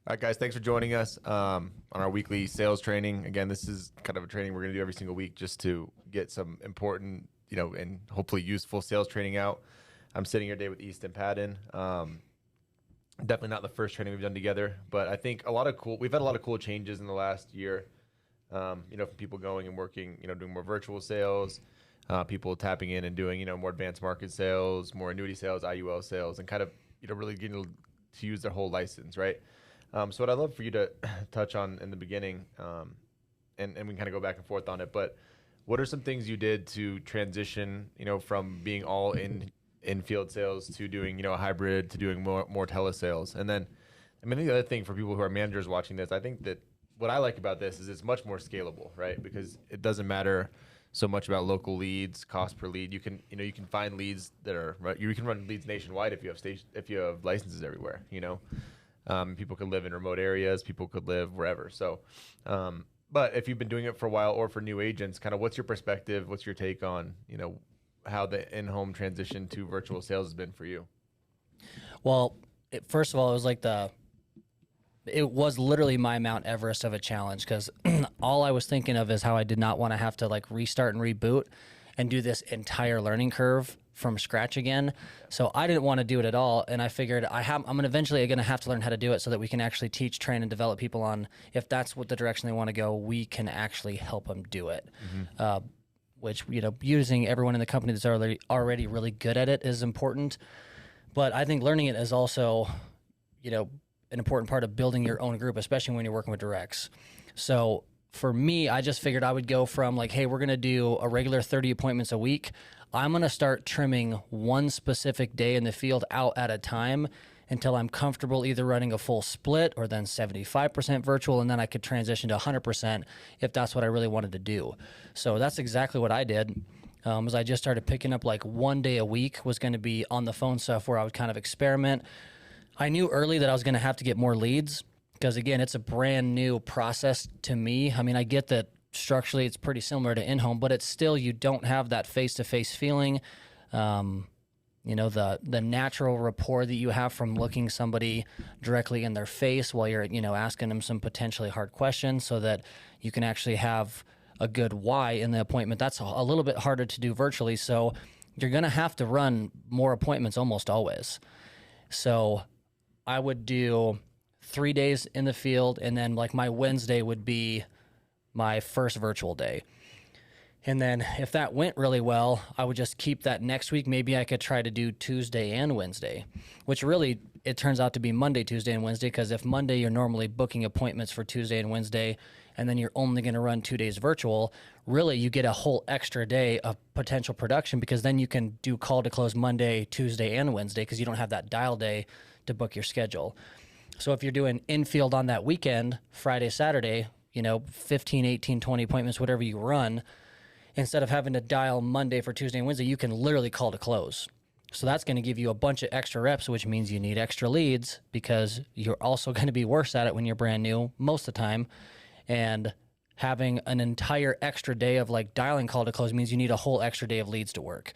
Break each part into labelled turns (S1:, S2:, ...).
S1: All right, guys, thanks for joining us on our weekly sales training. Again, this is kind of a training we're going to do every single week just to get some important, and hopefully useful sales training out. I'm sitting here today with Easton Padden. Definitely not the first training we've done together, but I think we've had a lot of cool changes in the last year. From people going and working, doing more virtual sales, people tapping in and doing, more advanced market sales, more annuity sales, IUL sales, and kind of, really getting to use their whole license, right? So what I'd love for you to touch on in the beginning, and we can kind of go back and forth on it, but what are some things you did to transition, from being all in field sales to doing, a hybrid, to doing more telesales? And then, I think the other thing for people who are managers watching this, I think that what I like about this is it's much more scalable, right? Because it doesn't matter so much about local leads, cost per lead. You can find leads that are right. You can run leads nationwide if you have licenses everywhere. People could live in remote areas. People could live wherever. So, but if you've been doing it for a while, or for new agents, kind of what's your perspective? What's your take on, how the in-home transition to virtual sales has been for you?
S2: Well, first of all, it was literally my Mount Everest of a challenge, because all I was thinking of is how I did not want to have to restart and reboot and do this entire learning curve from scratch again. So I didn't want to do it at all. And I figured I'm eventually going to have to learn how to do it so that we can actually teach, train, and develop people on, if that's what the direction they want to go, we can actually help them do it. Mm-hmm. Which, using everyone in the company that's already really good at it is important. But I think learning it is also, an important part of building your own group, especially when you're working with directs. So for me, I just figured I would go from hey, we're going to do a regular 30 appointments a week. I'm going to start trimming one specific day in the field out at a time until I'm comfortable either running a full split or then 75% virtual, and then I could transition to 100% if that's what I really wanted to do. So that's exactly what I did. As I just started picking up 1 day a week was going to be on the phone stuff where I would kind of experiment. I knew early that I was going to have to get more leads because, again, it's a brand new process to me. I get that structurally it's pretty similar to in-home, but it's still, you don't have that face-to-face feeling. The natural rapport that you have from looking somebody directly in their face while you're, asking them some potentially hard questions so that you can actually have a good why in the appointment. That's a little bit harder to do virtually. So you're going to have to run more appointments almost always. So I would do 3 days in the field, and then my Wednesday would be my first virtual day. And then if that went really well, I would just keep that next week. Maybe I could try to do Tuesday and Wednesday, which really it turns out to be Monday, Tuesday, and Wednesday, because if Monday you're normally booking appointments for Tuesday and Wednesday, and then you're only going to run 2 days virtual, really you get a whole extra day of potential production, because then you can do call to close Monday, Tuesday, and Wednesday, because you don't have that dial day to book your schedule. So if you're doing infield on that weekend, Friday, Saturday, 15, 18, 20 appointments, whatever you run, instead of having to dial Monday for Tuesday and Wednesday, you can literally call to close. So that's going to give you a bunch of extra reps, which means you need extra leads, because you're also going to be worse at it when you're brand new most of the time. And having an entire extra day of dialing call to close means you need a whole extra day of leads to work.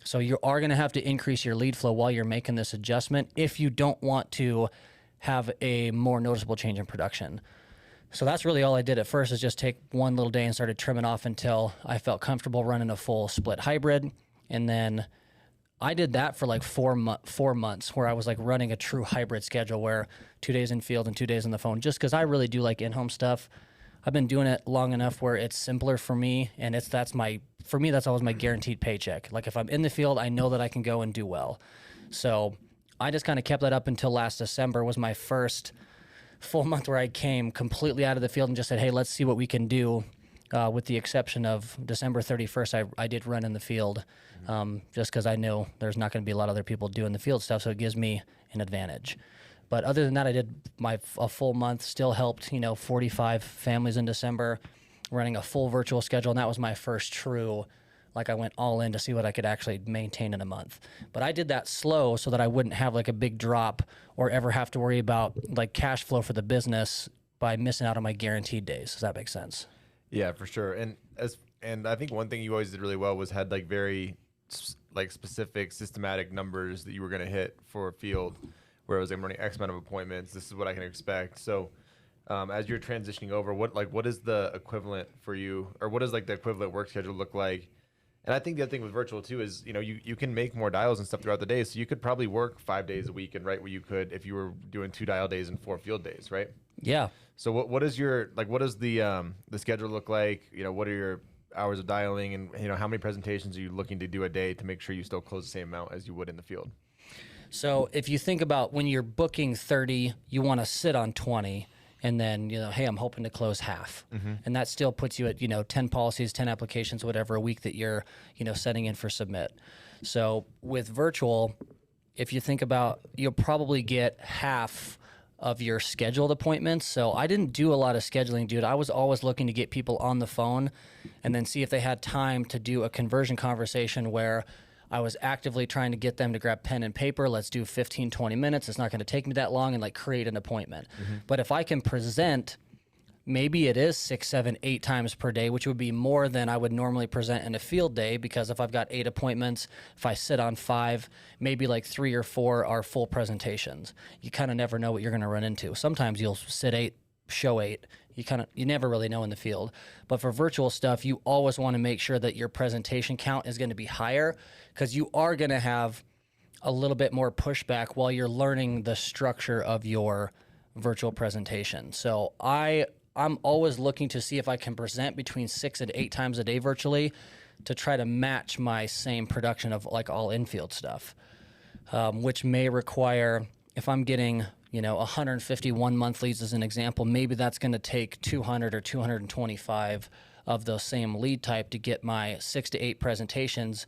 S2: So you are going to have to increase your lead flow while you're making this adjustment if you don't want to have a more noticeable change in production. So that's really all I did at first, is just take one little day and started trimming off until I felt comfortable running a full split hybrid. And then I did that for 4 months, where I was running a true hybrid schedule, where 2 days in field and 2 days on the phone, just because I really do like in-home stuff. I've been doing it long enough where it's simpler for me, and that's always my guaranteed paycheck. If I'm in the field, I know that I can go and do well. So I just kind of kept that up until last December was my first full month where I came completely out of the field and just said, hey, let's see what we can do. With the exception of December 31st, I did run in the field, just because I know there's not going to be a lot of other people doing the field stuff, so it gives me an advantage. But other than that, I did a full month, still helped 45 families in December, running a full virtual schedule, and that was my first true, I went all in to see what I could actually maintain in a month. But I did that slow so that I wouldn't have a big drop or ever have to worry about cash flow for the business by missing out on my guaranteed days. Does that make sense?
S1: Yeah, for sure. And I think one thing you always did really well was had very specific systematic numbers that you were going to hit for a field, where it was I'm running X amount of appointments. This is what I can expect. So as you're transitioning over, what is the equivalent for you, or what does like the equivalent work schedule look like? And I think the other thing with virtual too is, you can make more dials and stuff throughout the day. So you could probably work 5 days a week and right where you could if you were doing 2 dial days and 4 field days, right?
S2: Yeah.
S1: So what is your what does the schedule look like? What are your hours of dialing, and how many presentations are you looking to do a day to make sure you still close the same amount as you would in the field?
S2: So if you think about when you're booking 30, you want to sit on 20. And then, hey, I'm hoping to close half. And that still puts you at, 10 policies, 10 applications, whatever, a week that you're, setting in for submit. So with virtual, if you think about, you'll probably get half of your scheduled appointments. So I didn't do a lot of scheduling, dude. I was always looking to get people on the phone and then see if they had time to do a conversion conversation where I was actively trying to get them to grab pen and paper. Let's do 15, 20 minutes. It's not going to take me that long, and create an appointment. But if I can present, maybe it is 6, 7, 8 times per day, which would be more than I would normally present in a field day, because if I've got 8 appointments, if I sit on 5, maybe 3 or 4 are full presentations. You kind of never know what you're going to run into. Sometimes you'll sit 8, show 8. You never really know in the field. But for virtual stuff, you always want to make sure that your presentation count is going to be higher, because you are going to have a little bit more pushback while you're learning the structure of your virtual presentation. So I'm always looking to see if I can present between 6 and 8 times a day virtually to try to match my same production of all infield stuff, which may require, if I'm getting 151 month leads as an example, maybe that's going to take 200 or 225 of those same lead type to get my 6 to 8 presentations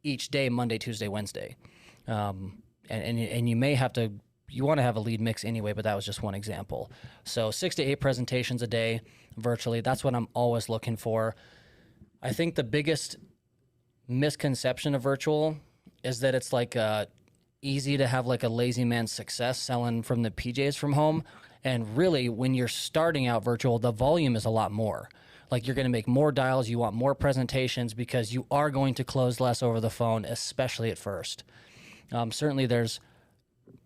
S2: each day, Monday, Tuesday, Wednesday. And you may have to, you want to have a lead mix anyway, but that was just one example. So 6 to 8 presentations a day virtually, that's what I'm always looking for. I think the biggest misconception of virtual is that it's easy to have a lazy man's success selling from the PJs from home. And really, when you're starting out virtual, the volume is a lot more. You're going to make more dials, you want more presentations, because you are going to close less over the phone, especially at first. Certainly there's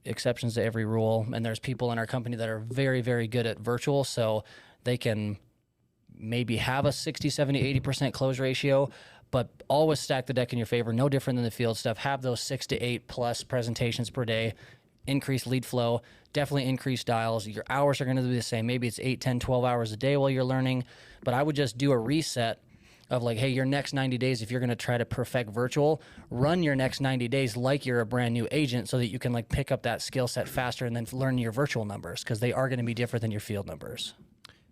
S2: exceptions to every rule, and there's people in our company that are very, very good at virtual, so they can maybe have a 60, 70, 80% close ratio, but always stack the deck in your favor. No different than the field stuff. Have those 6 to 8 plus presentations per day, increase lead flow, definitely increase dials. Your hours are going to be the same. Maybe it's 8, 10, 12 hours a day while you're learning, but I would just do a reset of hey, your next 90 days, if you're going to try to perfect virtual, run your next 90 days like you're a brand new agent, so that you can pick up that skill set faster and then learn your virtual numbers, because they are going to be different than your field numbers.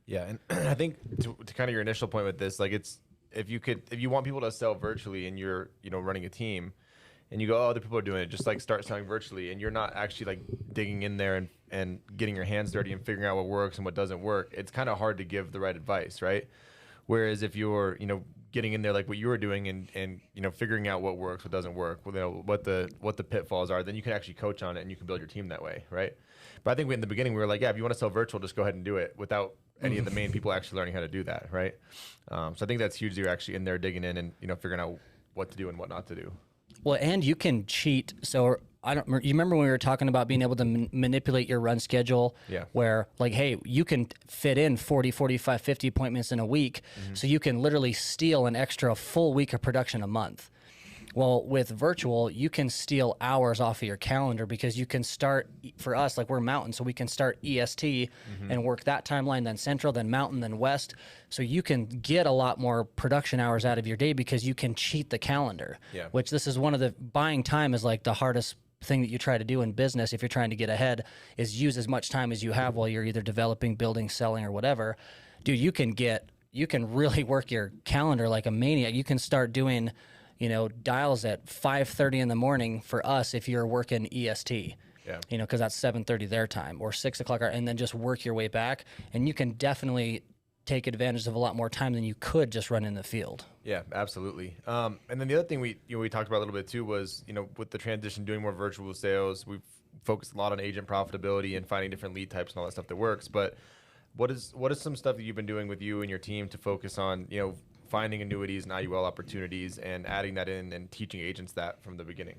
S1: Yeah, and I think to kind of your initial point with this, it's if you want people to sell virtually and you're running a team, and you go, oh, other people are doing it, just start selling virtually, and you're not actually digging in there and getting your hands dirty and figuring out what works and what doesn't work, it's kind of hard to give the right advice, right? Whereas if you're getting in there like what you were doing and figuring out what works, what doesn't work, what the pitfalls are, then you can actually coach on it and you can build your team that way, right? But I think in the beginning we were if you want to sell virtual, just go ahead and do it without any of the main people actually learning how to do that, right? So I think that's huge that you're actually in there digging in and figuring out what to do and what not to do.
S2: Well, and you can cheat. So you remember when we were talking about being able to manipulate your run schedule?
S1: Yeah.
S2: Where hey, you can fit in 40, 45, 50 appointments in a week. So you can literally steal an extra full week of production a month. Well, with virtual, you can steal hours off of your calendar, because you can start, for us, we're Mountain, so we can start EST and work that timeline, then Central, then Mountain, then West. So you can get a lot more production hours out of your day because you can cheat the calendar, which this is one of the, buying time is the hardest thing that you try to do in business if you're trying to get ahead, is use as much time as you have while you're either developing, building, selling, or whatever. Dude, you can really work your calendar like a maniac. You can start doing dials at 5:30 in the morning for us if you're working EST, because that's 7:30 their time, or 6 o'clock, and then just work your way back. And you can definitely take advantage of a lot more time than you could just run in the field.
S1: Yeah, absolutely. And then the other thing we talked about a little bit too was, with the transition, doing more virtual sales, we've focused a lot on agent profitability and finding different lead types and all that stuff that works. But what is some stuff that you've been doing with you and your team to focus on, finding annuities and IUL opportunities and adding that in and teaching agents that from the beginning?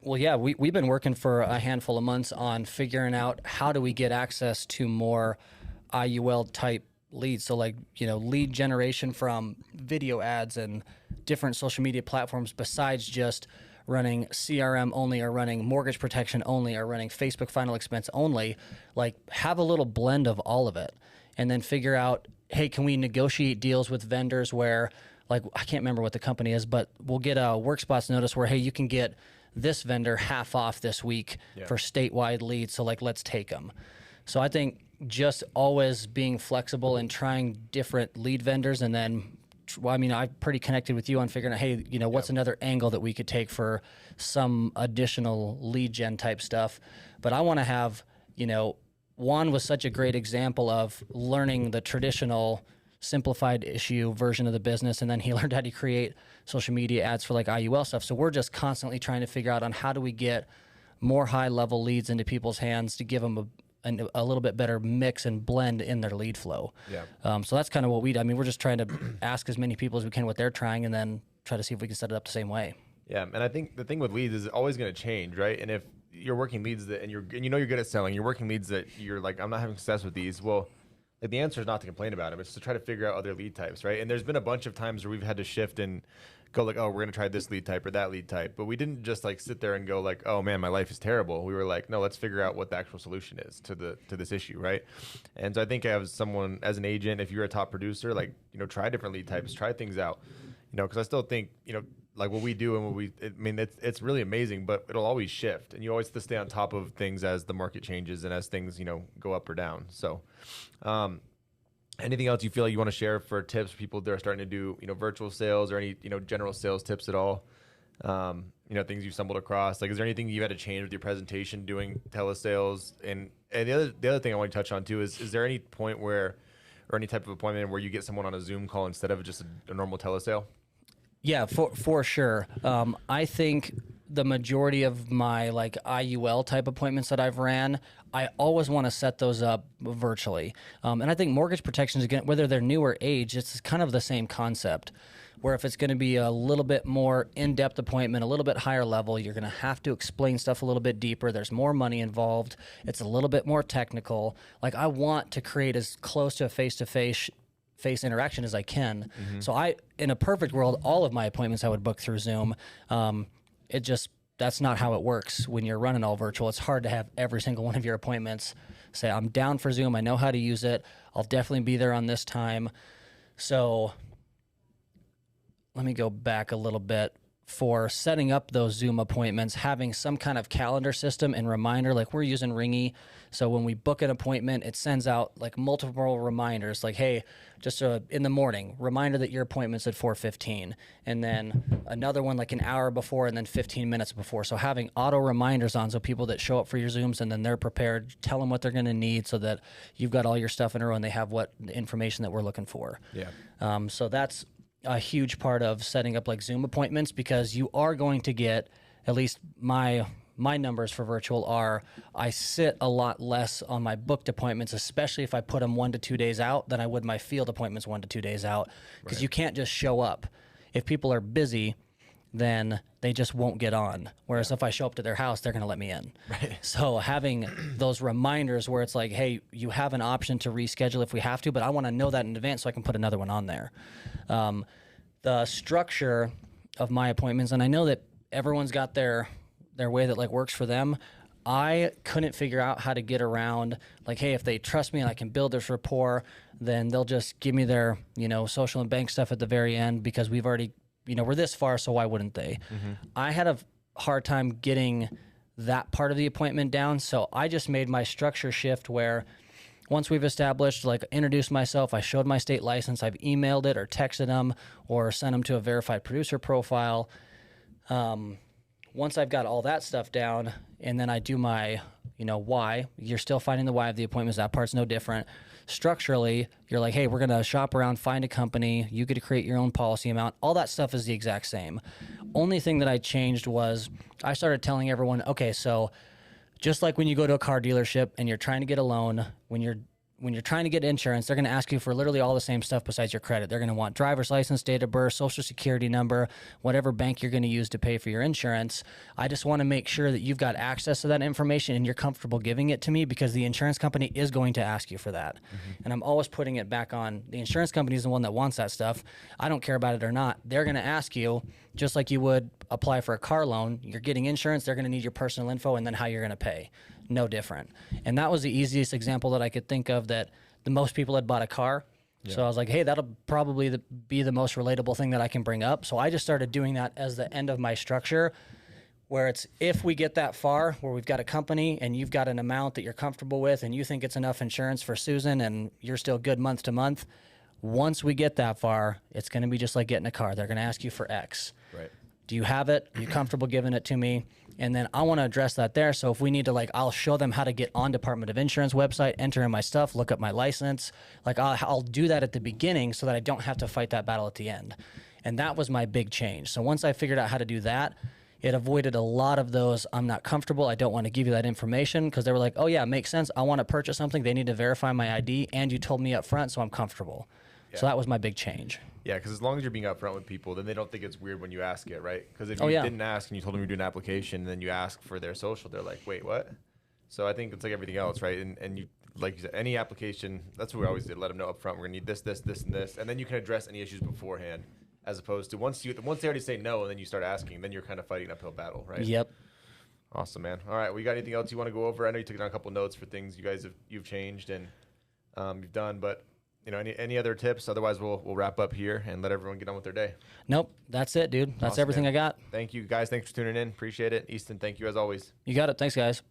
S2: Well, yeah, we've been working for a handful of months on figuring out how do we get access to more IUL type leads. So like, lead generation from video ads and different social media platforms besides just running CRM only or running mortgage protection only or running Facebook final expense only. Like, have a little blend of all of it and then figure out, hey, can we negotiate deals with vendors where, like, I can't remember what the company is, but we'll get a WorkSpots notice where, hey, you can get this vendor half off this week for statewide leads. So like, let's take them. So I think just always being flexible and trying different lead vendors. And then, well, I mean, I'm pretty connected with you on figuring out, hey, what's another angle that we could take for some additional lead gen type stuff. But I want to have, Juan was such a great example of learning the traditional simplified issue version of the business, and then he learned how to create social media ads for like IUL stuff. So we're just constantly trying to figure out on how do we get more high level leads into people's hands to give them a little bit better mix and blend in their lead flow. So that's kind of what we're just trying to ask as many people as we can what they're trying, and then try to see if we can set it up the same way.
S1: Yeah, and I think the thing with leads is always going to change, right? And if you're working leads that, and you're good at selling, you're working leads that you're like, I'm not having success with these. Well, like, the answer is not to complain about them. It's to try to figure out other lead types, right? And there's been a bunch of times where we've had to shift and go like, oh, we're going to try this lead type or that lead type. But we didn't just like sit there and go like, oh man, my life is terrible. We were like, no, let's figure out what the actual solution is to this issue, right? And so I think as someone, as an agent, if you're a top producer, like, try different lead types, try things out, because I still think, like what we do and it's really amazing, but it'll always shift, and you always have to stay on top of things as the market changes and as things, go up or down. So, anything else you feel like you want to share for tips for people that are starting to do, virtual sales, or any, general sales tips at all? Things you stumbled across. Like, is there anything you had to change with your presentation doing telesales? And the other thing I want to touch on too is there any point where, or any type of appointment where you get someone on a Zoom call instead of just a normal telesale?
S2: Yeah, for sure. I think the majority of my like IUL type appointments that I've ran, I always want to set those up virtually. And I think mortgage protections, again, whether they're new or age, it's kind of the same concept. Where if it's going to be a little bit more in-depth appointment, a little bit higher level, you're going to have to explain stuff a little bit deeper. There's more money involved. It's a little bit more technical. Like, I want to create as close to a face-to-face interaction as I can. Mm-hmm. So in a perfect world, all of my appointments I would book through Zoom. That's not how it works when you're running all virtual. It's hard to have every single one of your appointments say, I'm down for Zoom. I know how to use it. I'll definitely be there on this time. So let me go back a little bit. For setting up those Zoom appointments, having some kind of calendar system and reminder, like we're using Ringy. So when we book an appointment, it sends out like multiple reminders, like, hey, just in the morning, reminder that your appointment's at 4:15, and then another one like an hour before, and then 15 minutes before. So having auto reminders on, so people that show up for your Zooms and then they're prepared, tell them what they're going to need so that you've got all your stuff in a row and they have the information that we're looking for. Yeah. So that's a huge part of setting up like Zoom appointments, because you are going to get, at least my numbers for virtual are, I sit a lot less on my booked appointments, especially if I put them 1 to 2 days out, than I would my field appointments 1 to 2 days out, because right. You can't just show up. If people are busy, then they just won't get on. Whereas if I show up to their house, they're going to let me in. Right. So having those reminders where it's like, hey, you have an option to reschedule if we have to, but I want to know that in advance so I can put another one on there. The structure of my appointments, and I know that everyone's got their way that like works for them. I couldn't figure out how to get around, like, hey, if they trust me and I can build this rapport, then they'll just give me their, social and bank stuff at the very end, because we've already, we're this far, so why wouldn't they? Mm-hmm. I had a hard time getting that part of the appointment down, so I just made my structure shift where once we've established, like, introduced myself, I showed my state license, I've emailed it or texted them or sent them to a verified producer profile. Once I've got all that stuff down, and then I do my, why, you're still finding the why of the appointments. That part's no different. Structurally, you're like, hey, we're going to shop around, find a company. You get to create your own policy amount. All that stuff is the exact same. Only thing that I changed was I started telling everyone, okay, so just like when you go to a car dealership and you're trying to get a loan, when when you're trying to get insurance, they're going to ask you for literally all the same stuff besides your credit. They're going to want driver's license, date of birth, social security number, whatever bank you're going to use to pay for your insurance. I just want to make sure that you've got access to that information and you're comfortable giving it to me, because the insurance company is going to ask you for that. And I'm always putting it back on the insurance company is the one that wants that stuff. I don't care about it or not. They're going to ask you, just like you would apply for a car loan. You're getting insurance, they're going to need your personal info and then how you're going to pay. No different. And that was the easiest example that I could think of, that the most people had bought a car. Yeah. So I was like, hey, that'll probably be the most relatable thing that I can bring up. So I just started doing that as the end of my structure, where it's, if we get that far where we've got a company and you've got an amount that you're comfortable with and you think it's enough insurance for Susan and you're still good month to month, once we get that far, it's going to be just like getting a car. They're going to ask you for X.
S1: Right.
S2: Do you have it? Are you comfortable giving it to me? And then I want to address that there. So if we need to, like, I'll show them how to get on Department of Insurance website, enter in my stuff, look up my license. Like, I'll do that at the beginning so that I don't have to fight that battle at the end. And that was my big change. So once I figured out how to do that, it avoided a lot of those, I'm not comfortable, I don't want to give you that information, because they were like, oh yeah, it makes sense. I want to purchase something. They need to verify my ID, and you told me up front, so I'm comfortable. Yeah. So that was my big change.
S1: Yeah, because as long as you're being upfront with people, then they don't think it's weird when you ask it, right? Because if you didn't ask and you told them you're doing an application, and then you ask for their social, they're like, wait, what? So I think it's like everything else, right? And you, like you said, any application, that's what we always did, let them know upfront, we're going to need this, this, this, and this. And then you can address any issues beforehand, as opposed to once they already say no and then you start asking, then you're kind of fighting an uphill battle, right?
S2: Yep.
S1: Awesome, man. All right, well, you got anything else you want to go over? I know you took down a couple notes for things you've changed and you've done, but you know, any other tips? Otherwise, we'll wrap up here and let everyone get on with their day.
S2: Nope, that's it, dude. That's
S1: awesome,
S2: everything
S1: man.
S2: I got.
S1: Thank you, guys. Thanks for tuning in. Appreciate it. Easton, thank you as always.
S2: You got it. Thanks, guys.